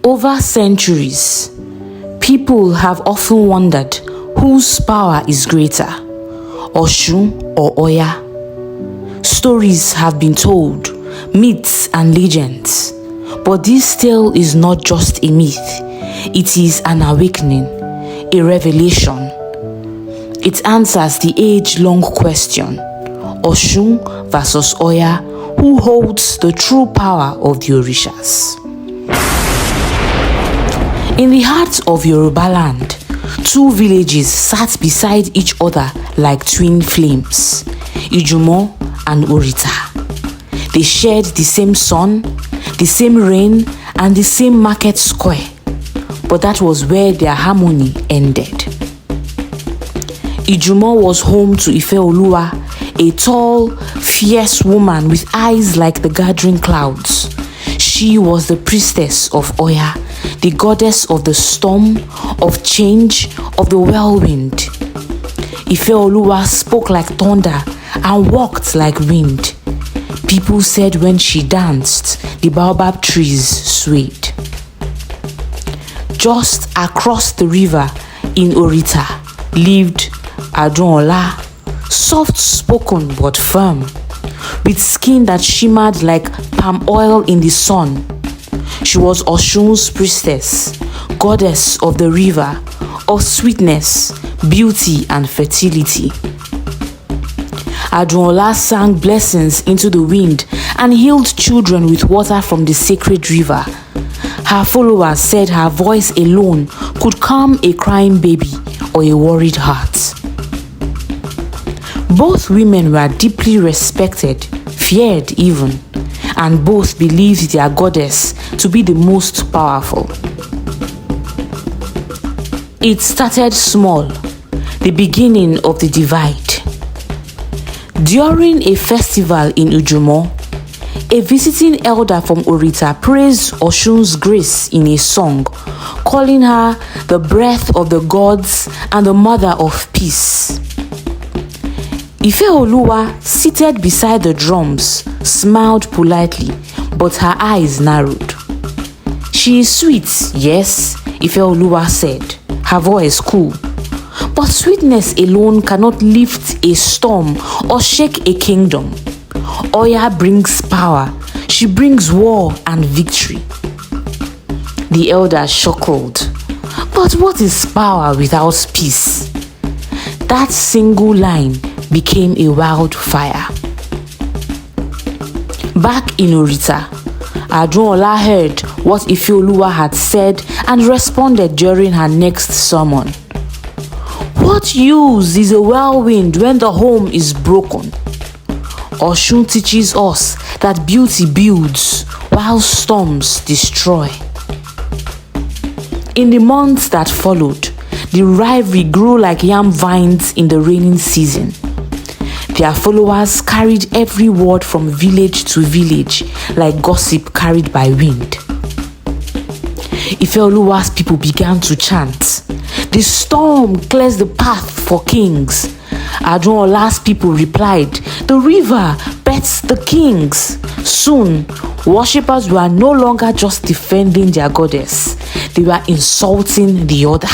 Over centuries, people have often wondered whose power is greater, Oshun or Oya. Stories have been told, myths and legends, but this tale is not just a myth, it is an awakening, a revelation. It answers the age-long question, Oshun versus Oya, who holds the true power of the Orishas. In the heart of Yorubaland, two villages sat beside each other like twin flames, Ijumo and Orita. They shared the same sun, the same rain, and the same market square, but that was where their harmony ended. Ijumo was home to Ifeoluwa, a tall, fierce woman with eyes like the gathering clouds. She was the priestess of Oya, the goddess of the storm, of change, of the whirlwind. Ifeoluwa spoke like thunder and walked like wind. People said when she danced, the baobab trees swayed. Just across the river in Orita lived Adunola, soft-spoken but firm, with skin that shimmered like palm oil in the sun. She was Oshun's priestess, goddess of the river, of sweetness, beauty, and fertility. Adunola sang blessings into the wind and healed children with water from the sacred river. Her followers said her voice alone could calm a crying baby or a worried heart. Both women were deeply respected, feared even, and both believed their goddess to be the most powerful. It started small, the beginning of the divide. During a festival in Ijumo, a visiting elder from Orita praised Oshun's grace in a song, calling her the breath of the gods and the mother of peace. Ifeoluwa, seated beside the drums, smiled politely, but her eyes narrowed. She is sweet, yes, Ifeoluwa said, her voice cool. But sweetness alone cannot lift a storm or shake a kingdom. Oya brings power, she brings war and victory. The elder chuckled. But what is power without peace? That single line became a wildfire. Back in Orita, Adunola heard what Ifeoluwa had said and responded during her next sermon. What use is a whirlwind when the home is broken? Oshun teaches us that beauty builds while storms destroy. In the months that followed, the rivalry grew like yam vines in the raining season. Their followers carried every word from village to village like gossip carried by wind. Ifeoluwa's people began to chant, "The storm clears the path for kings." Adunola's people replied, "The river bets the kings." Soon, worshippers were no longer just defending their goddess, they were insulting the other.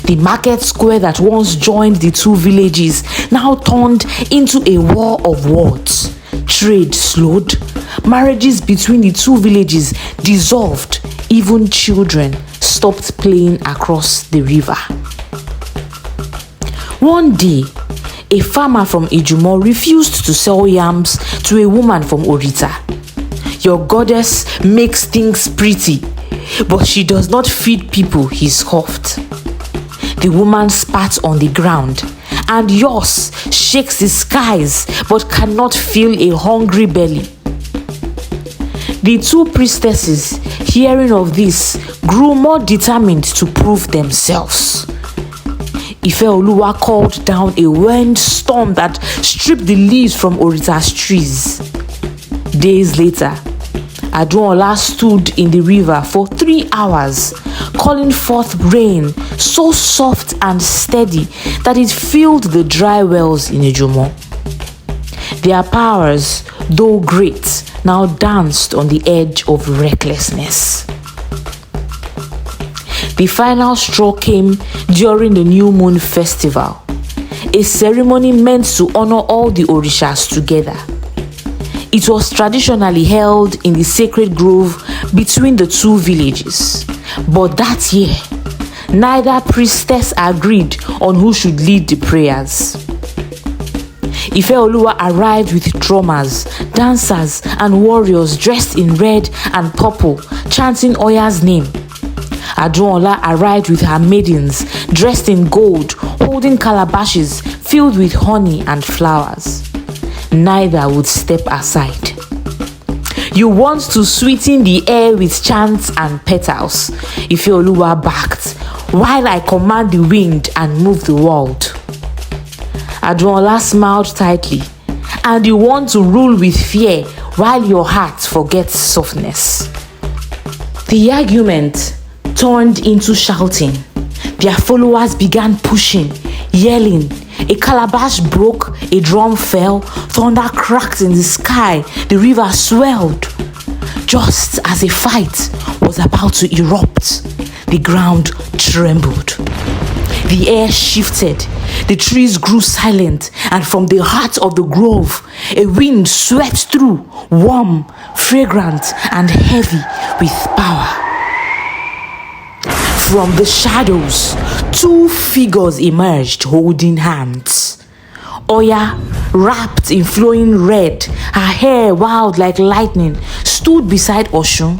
The market square that once joined the two villages now turned into a war of words. Trade slowed, marriages between the two villages dissolved, even children stopped playing across the river. One day, a farmer from Ijumo refused to sell yams to a woman from Orita. "Your goddess makes things pretty, but she does not feed people," he scoffed. The woman spat on the ground, "And yours shakes the skies but cannot fill a hungry belly." The two priestesses, hearing of this, grew more determined to prove themselves. Ifeoluwa called down a wind storm that stripped the leaves from Orita's trees. Days later, Adunola stood in the river for 3 hours, calling forth rain so soft and steady that it filled the dry wells in Ijumo. Their powers, though great, now danced on the edge of recklessness. The final straw came during the new moon festival, a ceremony meant to honor all the Orishas together. It was traditionally held in the sacred grove between the two villages. But that year, neither priestess agreed on who should lead the prayers. Ifeoluwa arrived with drummers, dancers, and warriors dressed in red and purple, chanting Oya's name. Adunola arrived with her maidens, dressed in gold, holding calabashes filled with honey and flowers. Neither would step aside. You want to sweeten the air with chants and petals, Ifeoluwa barked, while I command the wind and move the world. Adunola smiled tightly, and you want to rule with fear while your heart forgets softness. The argument turned into shouting. Their followers began pushing, yelling. A calabash broke, a drum fell, thunder cracked in the sky, the river swelled. Just as a fight was about to erupt, the ground trembled. The air shifted, the trees grew silent, and from the heart of the grove, a wind swept through, warm, fragrant, and heavy with power. From the shadows, two figures emerged holding hands. Oya, wrapped in flowing red, her hair wild like lightning, stood beside Oshun,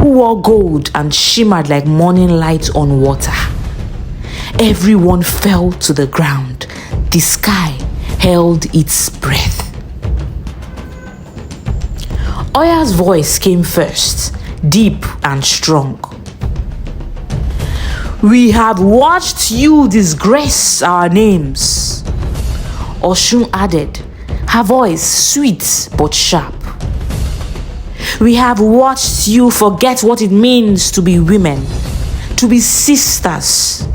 who wore gold and shimmered like morning light on water. Everyone fell to the ground. The sky held its breath. Oya's voice came first, deep and strong. We have watched you disgrace our names. Oshun added, her voice sweet but sharp. We have watched you forget what it means to be women, to be sisters.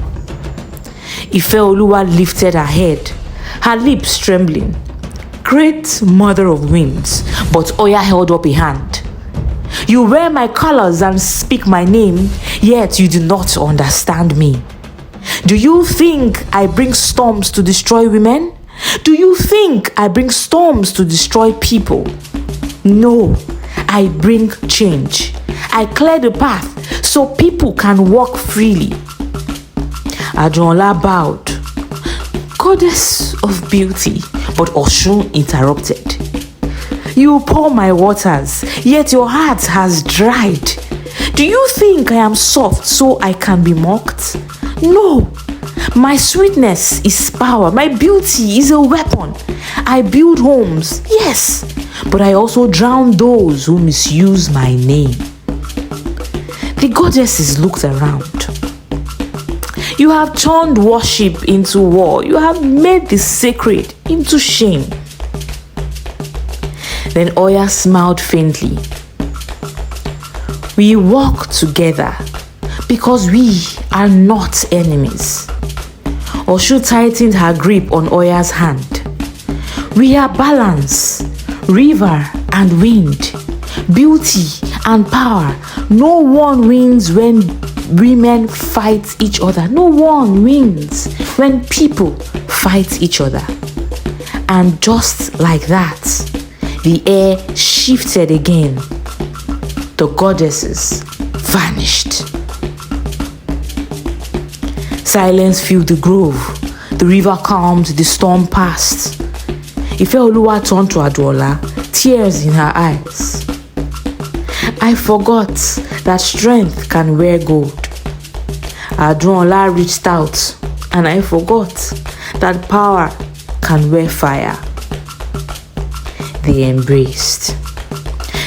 Ifeoluwa lifted her head, her lips trembling. Great mother of winds, but Oya held up a hand. You wear my colors and speak my name, yet you do not understand me. Do you think I bring storms to destroy women? Do you think I bring storms to destroy people? No, I bring change. I clear the path so people can walk freely. Adunola bowed. Goddess of beauty, but Oshun interrupted. You pour my waters, yet your heart has dried. Do you think I am soft so I can be mocked? No, my sweetness is power, my beauty is a weapon. I build homes, yes, but I also drown those who misuse my name. The goddesses looked around. You have turned worship into war. You have made the sacred into shame. Then Oya smiled faintly. We walk together because we are not enemies. Oshun tightened her grip on Oya's hand. We are balance, river and wind, beauty and power. No one wins when women fight each other. No one wins when people fight each other. And just like that, the air shifted again. The goddesses vanished. Silence filled the grove. The river calmed, the storm passed. Ifeoluwa turned to Adunola, tears in her eyes. I forgot that strength can wear gold. Adunola reached out, and I forgot that power can wear fire. They embraced.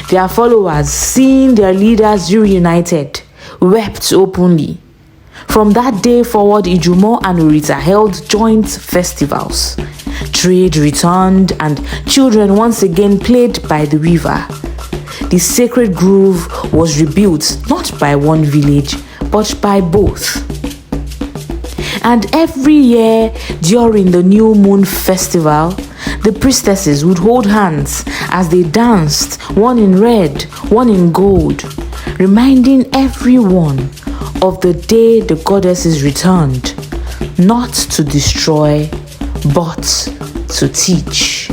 Their followers, seeing their leaders reunited, wept openly. From that day forward, Ijumo and Orita held joint festivals. Trade returned, and children once again played by the river. The sacred grove was rebuilt not by one village, but by both. And every year during the new moon festival, the priestesses would hold hands as they danced, one in red, one in gold, reminding everyone of the day the goddesses returned, not to destroy, but to teach.